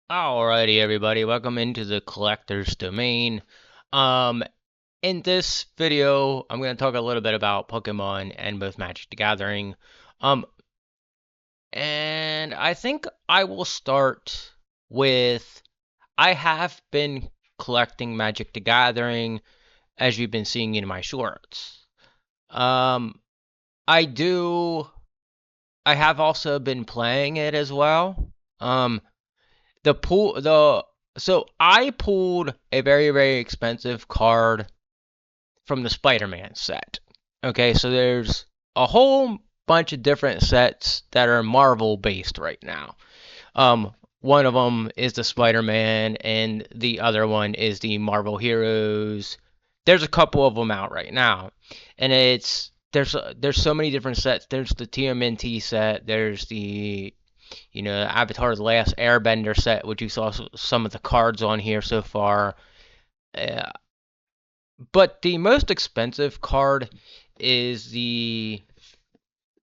Alrighty, everybody, welcome into the collector's domain. Um, in this video, I'm going to talk a little bit about Pokemon and both Magic the Gathering. Um, and I think I will start with I have been collecting Magic the Gathering, as you've been seeing in my shorts. Um, I do. I have also been playing it as well. Um, the pool the so I pulled a very expensive card from the Spider-Man set. Okay, so there's a whole bunch of different sets that are Marvel based right now. One of them is the Spider-Man, and the other one is the Marvel Heroes. There's a couple of them out right now, and there's so many different sets. There's the TMNT set. There's the Avatar: The Last Airbender set, which you saw some of the cards on here so far. Uh, but the most expensive card is the.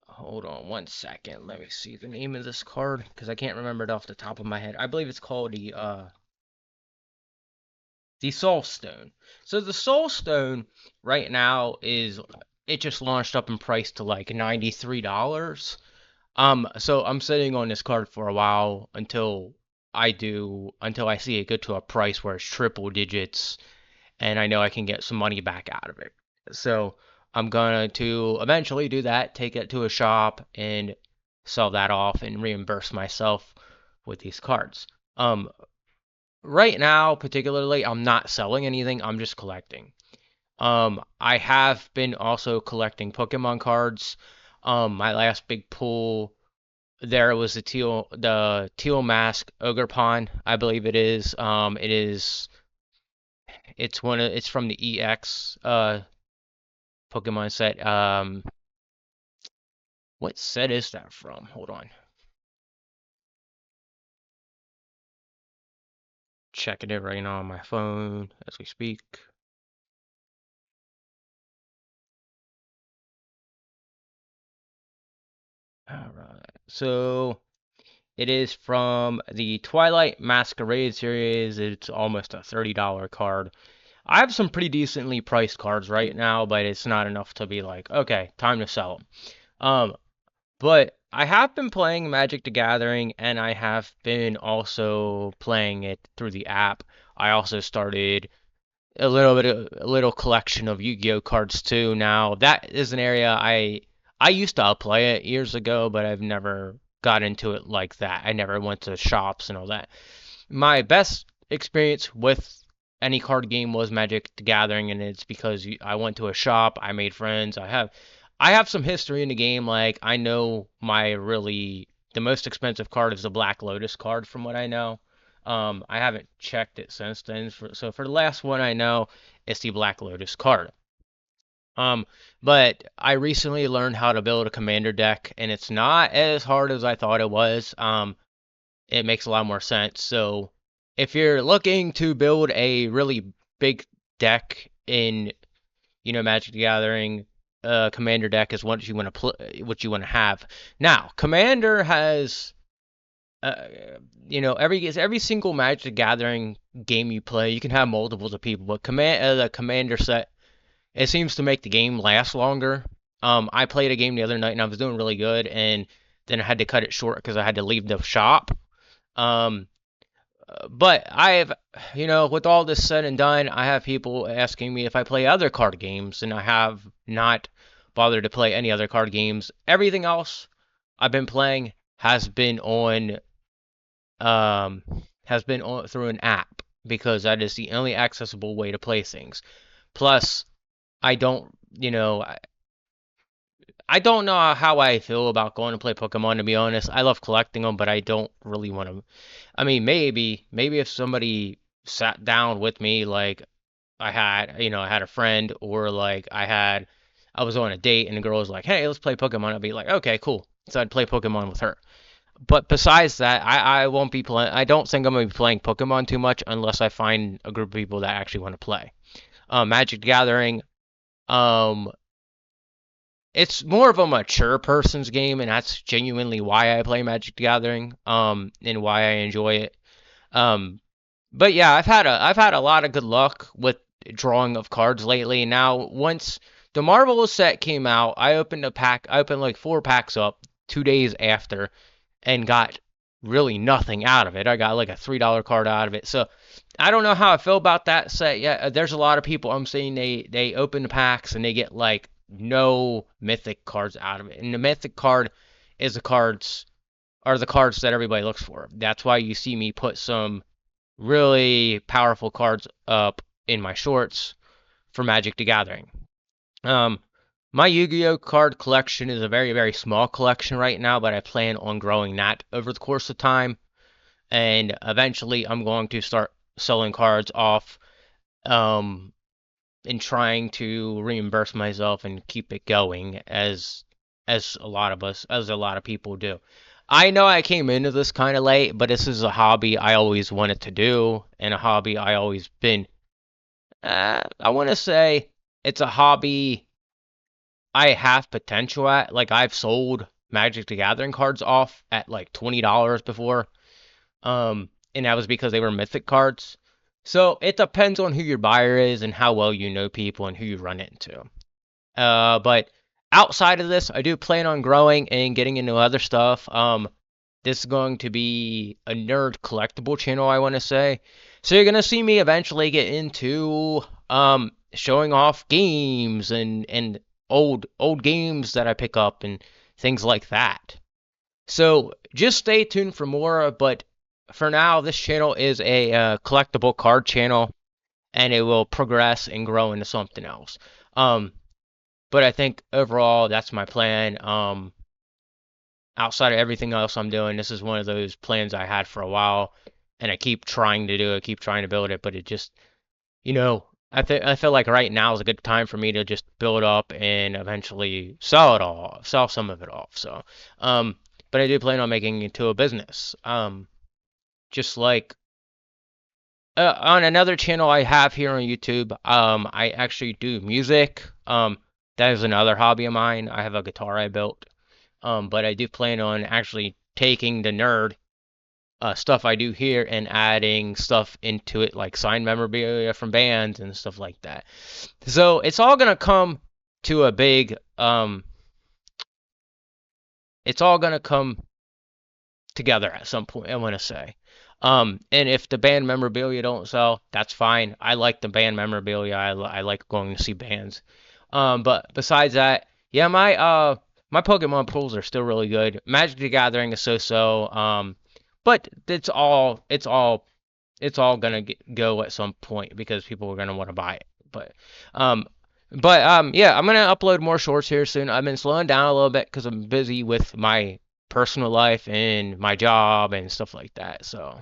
Hold on one second. Let me see the name of this card because I can't remember it off the top of my head. I believe it's called the Soul Stone. So the Soul Stone right now it just launched up in price to like $93. So I'm sitting on this card for a while until I see it go to a price where it's triple digits and I know I can get some money back out of it. So I'm gonna to eventually do that, take it to a shop and sell that off and reimburse myself with these cards. Right now, particularly, I'm not selling anything, I'm just collecting. I have been also collecting Pokemon cards. My last big pull there was the teal mask Ogerpon, I believe it is. It's from the EX Pokemon set. What set is that from? Hold on. Checking it right now on my phone as we speak. Alright. So it is from the Twilight Masquerade series. It's almost a $30 card. I have some pretty decently priced cards right now, but it's not enough to be like, okay, time to sell them. But I have been playing Magic the Gathering, and I have been also playing it through the app. I also started a little collection of Yu-Gi-Oh cards too. Now that is an area I used to play it years ago, but I've never got into it like that. I never went to shops and all that. My best experience with any card game was Magic the Gathering, and it's because I went to a shop, I made friends, I have some history in the game. Like I know the most expensive card is the Black Lotus card, from what I know. I haven't checked it since then. So for the last one I know, it's the Black Lotus card. Um, but I recently learned how to build a commander deck, and it's not as hard as I thought it was. It makes a lot more sense. So if you're looking to build a really big deck in, Magic the Gathering, Commander deck is what you want to what you want to have. Now, Commander has, uh, every single Magic the Gathering game you play, you can have multiples of people, but the Commander set, it seems to make the game last longer. I played a game the other night and I was doing really good, and then I had to cut it short because I had to leave the shop. Um, but with all this said and done, I have people asking me if I play other card games, and I have not bothered to play any other card games. Everything else I've been playing um, has been on through an app because that is the only accessible way to play things. Plus, I don't, I don't know how I feel about going to play Pokemon, to be honest. I love collecting them, but I don't really want to. I mean, maybe if somebody sat down with me, like I had a friend, or like I was on a date and the girl was like, "Hey, let's play Pokemon." I'd be like, "Okay, cool." So I'd play Pokemon with her. But besides that, I won't be playing. I don't think I'm gonna be playing Pokemon too much unless I find a group of people that actually want to play. Magic the Gathering. Um, it's more of a mature person's game, and that's genuinely why I play Magic the Gathering, and why I enjoy it. Um, but yeah, I've had a lot of good luck with drawing of cards lately. Now, once the Marvel set came out, I opened a pack. I opened like 4 packs up 2 days after, and got really nothing out of it. I got like a $3 card out of it. So I don't know how I feel about that set yet. There's a lot of people I'm seeing they open the packs and they get like no mythic cards out of it. And the mythic card is the cards are the cards that everybody looks for. That's why you see me put some really powerful cards up in my shorts for Magic the Gathering. Um, my Yu-Gi-Oh card collection is a very, very small collection right now, but I plan on growing that over the course of time. And eventually, I'm going to start selling cards off, um, and trying to reimburse myself and keep it going as a lot of people do. I know I came into this kind of late, but this is a hobby I always wanted to do, and a hobby I always been. I want to say it's a hobby I have potential at. Like I've sold Magic the Gathering cards off at like $20 before. And that was because they were mythic cards. So it depends on who your buyer is and how well you know people and who you run into. But outside of this, I do plan on growing and getting into other stuff. This is going to be a nerd collectible channel, I want to say. So you're gonna see me eventually get into showing off games and old games that I pick up and things like that. So just stay tuned for more. But for now, this channel is a collectible card channel, and it will progress and grow into something else. Um, but I think overall that's my plan. Outside of everything else I'm doing, this is one of those plans I had for a while, and I keep trying to do it, keep trying to build it, but it just, I feel like right now is a good time for me to just build up and eventually sell some of it off. So, but I do plan on making it into a business. Just like on another channel I have here on YouTube, I actually do music. That is another hobby of mine. I have a guitar I built. But I do plan on actually taking the nerd stuff I do here and adding stuff into it, like signed memorabilia from bands and stuff like that. So it's all gonna come to a big, it's all gonna come together at some point, I want to say. And if the band memorabilia don't sell, that's fine. I like the band memorabilia. I like going to see bands. But besides that, yeah, my Pokemon pulls are still really good. Magic the Gathering is so-so. But it's all gonna go at some point because people are gonna want to buy it. Um, yeah, I'm gonna upload more shorts here soon. I've been slowing down a little bit because I'm busy with my personal life and my job and stuff like that. So,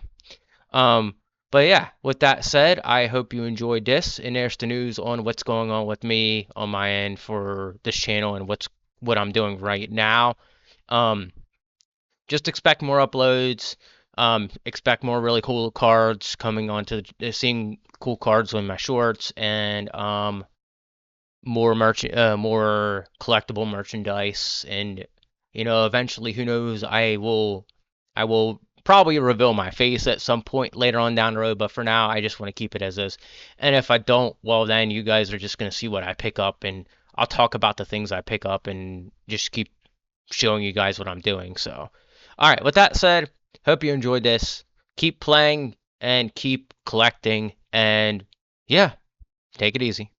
um, but yeah, with that said, I hope you enjoyed this, and there's the news on what's going on with me on my end for this channel and what I'm doing right now. Um, just expect more uploads. Expect more really cool cards coming onto seeing cool cards on my shorts and more collectible merchandise, and eventually, who knows, I will probably reveal my face at some point later on down the road, but for now, I just want to keep it as is. And if I don't, well, then you guys are just gonna see what I pick up, and I'll talk about the things I pick up and just keep showing you guys what I'm doing. So, all right, with that said, hope you enjoyed this. Keep playing and keep collecting, and yeah, take it easy.